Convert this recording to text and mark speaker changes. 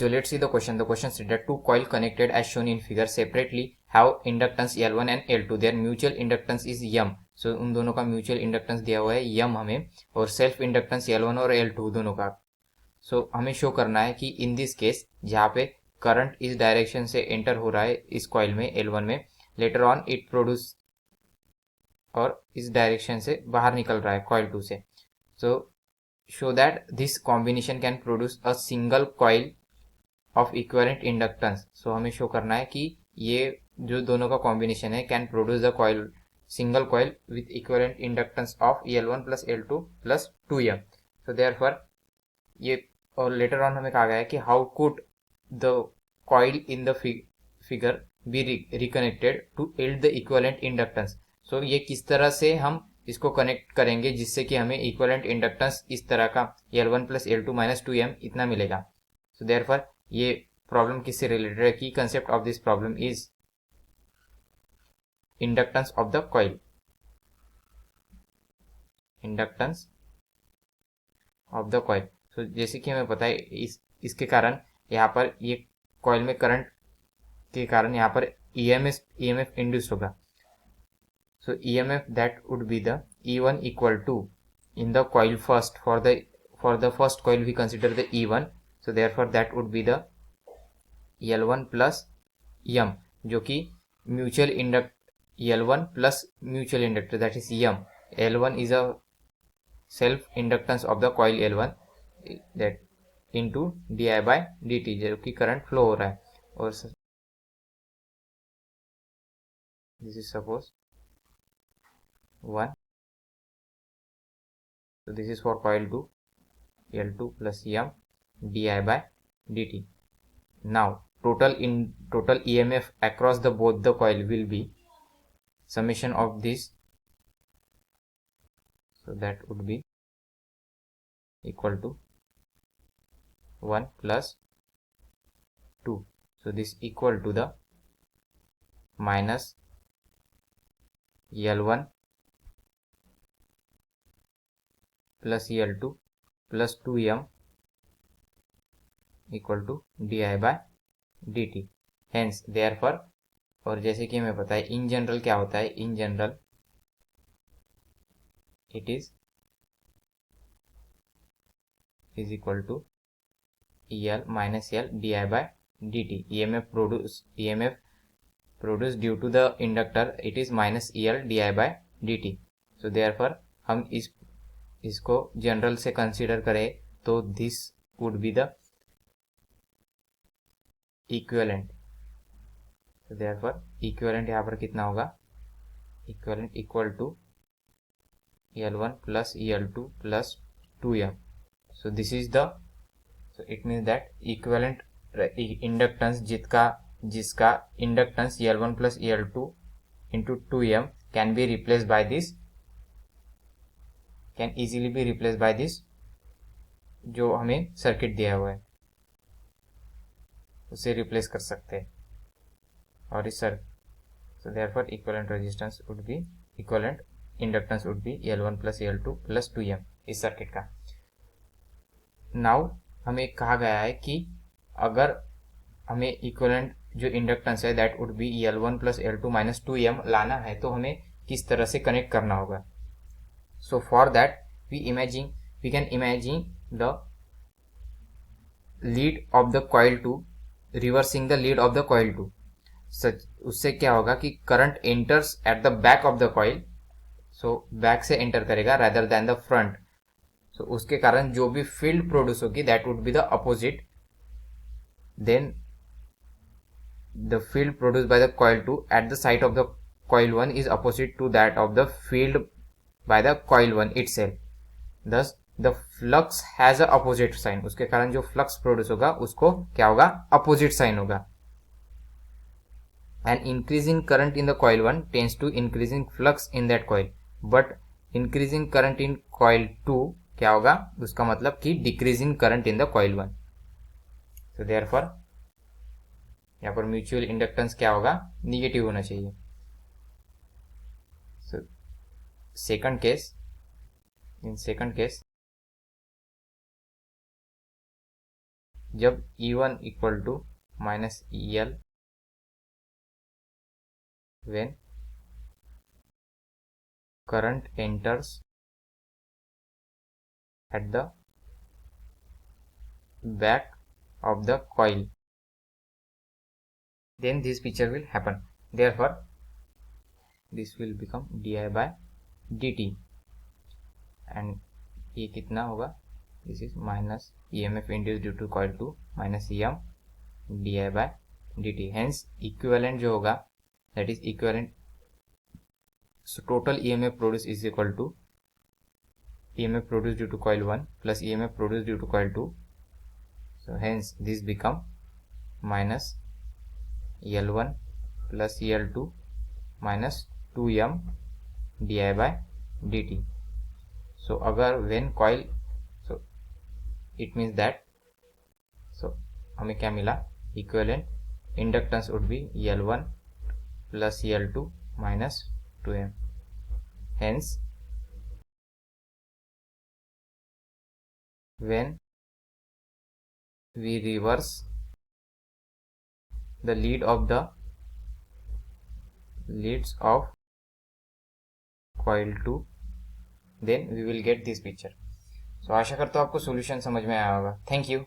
Speaker 1: बच्चों, let's see the question. The question said that two coil connected as shown in figure separately have inductance L1 and L2. Their mutual inductance is M. So उन दोनों का mutual inductance दिया हुआ है M हमें, और self inductance L1 और L2 दोनों का. सो हमें शो करना है कि इन दिस केस जहाँ पे करंट इस डायरेक्शन से एंटर हो रहा है इस कॉइल में L1 में, लेटर ऑन इट प्रोड्यूस और इस डायरेक्शन से बाहर निकल रहा है कॉइल 2 से. सो show that this combination can produce a single coil of equivalent inductance. So हमें शो करना है कि ये जो दोनों का कॉम्बिनेशन है can produce the coil, single coil with equivalent inductance of L1 plus L2 plus 2M. So therefore ये, और लेटर ऑन हमें कहा गया है कि how could the coil in the figure be reconnected to yield the equivalent inductance. So ये किस तरह से हम इसको कनेक्ट करेंगे जिससे कि हमें इक्विवेलेंट इंडक्टेंस इस तरह का L1 plus L2 minus 2M इतना मिलेगा. सो देयरफॉर ये प्रॉब्लम किससे रिलेटेड है? Key concept of this problem is inductance of the coil. Inductance of the coil. So जैसे कि हमें पता है इसके कारण यहाँ पर ये कॉइल में करंट के कारण यहाँ पर EMF इंड्यूस होगा. So EMF that would be the E1 equal to, in the coil first, for the first coil we consider the E1. So therefore that would be the L1 plus M, जो कि mutual induct L1 plus mutual inductor, that is M. L1 is a self inductance of the coil L1 that into di by dt, जो कि current flow हो रहा है. और this is suppose 1. So this is for coil 2, L2 plus M di by dt. Now total EMF across the both the coil will be summation of this. So that would be equal to 1 plus 2. So this equal to the minus L1 plus L2 plus 2M equal to di by dt. Hence therefore, और जैसे कि हमें पता है in general क्या होता है, in general it is equal to EL minus L di by dt. EMF produced due to the inductor, it is minus EL di by dt. So therefore हम इसको जनरल से कंसीडर करें तो this would be the equivalent. तो therefore equivalent यहाँ पर कितना होगा? Equivalent equal to L1 plus EL2 plus 2M. So this is the, so it means that equivalent inductance जिसका inductance L1 plus EL2 into 2M can be replace by this, can easily be replace by this जो हमें circuit दिया हुआ है, उसे replace कर सकते हैं. और इस so therefore equivalent resistance would be, equivalent inductance would be L1 plus L2 plus 2M इस सर्किट का. नाउ हमें कहा गया है कि अगर हमें इक्विवेलेंट जो इंडक्टेंस है that would B L1 plus L2 minus 2M लाना है तो हमें किस तरह से कनेक्ट करना होगा. So for that we can imagine the lead of the coil 2 reversing the lead of the coil 2. उससे क्या होगा कि current enters at the back of the coil, so back से एंटर करेगा rather than the front. So उसके कारण जो भी फील्ड प्रोड्यूस होगी that would be the opposite. Then the field produced by the coil 2 at the site of the coil 1 is opposite to that of the field by the coil 1 itself. Thus the flux has a opposite sign. उसके कारण जो flux produce होगा उसको क्या होगा? Opposite sign होगा. An increasing current in the coil 1 tends to increasing flux in that coil, but increasing current in coil 2 क्या होगा? उसका मतलब कि decreasing current in the coil 1. So therefore यहाँ पर म्यूचुअल इंडक्टेंस क्या होगा? निगेटिव होना चाहिए. So second case, in second case जब E1 equal to minus EL when current enters at the back of the coil, then this picture will happen. Therefore this will become di by dt, and ये कितना होगा, this is minus EMF induced due to coil 2 minus EM di by dt. Hence equivalent जो होगा, that is equivalent, so total EMF produced is equal to EMF produced due to coil 1 plus EMF produced due to coil 2. So hence this become minus L1 plus L2 minus 2M di by dt. So अगर when coil, so it means that, so हमें क्या मिला, equivalent inductance would be L1 plus L2 minus 2M. Hence when we reverse the leads of coil 2, then we will get this picture. So आशा करता हूँ आपको solution समझ में आया होगा. Thank you.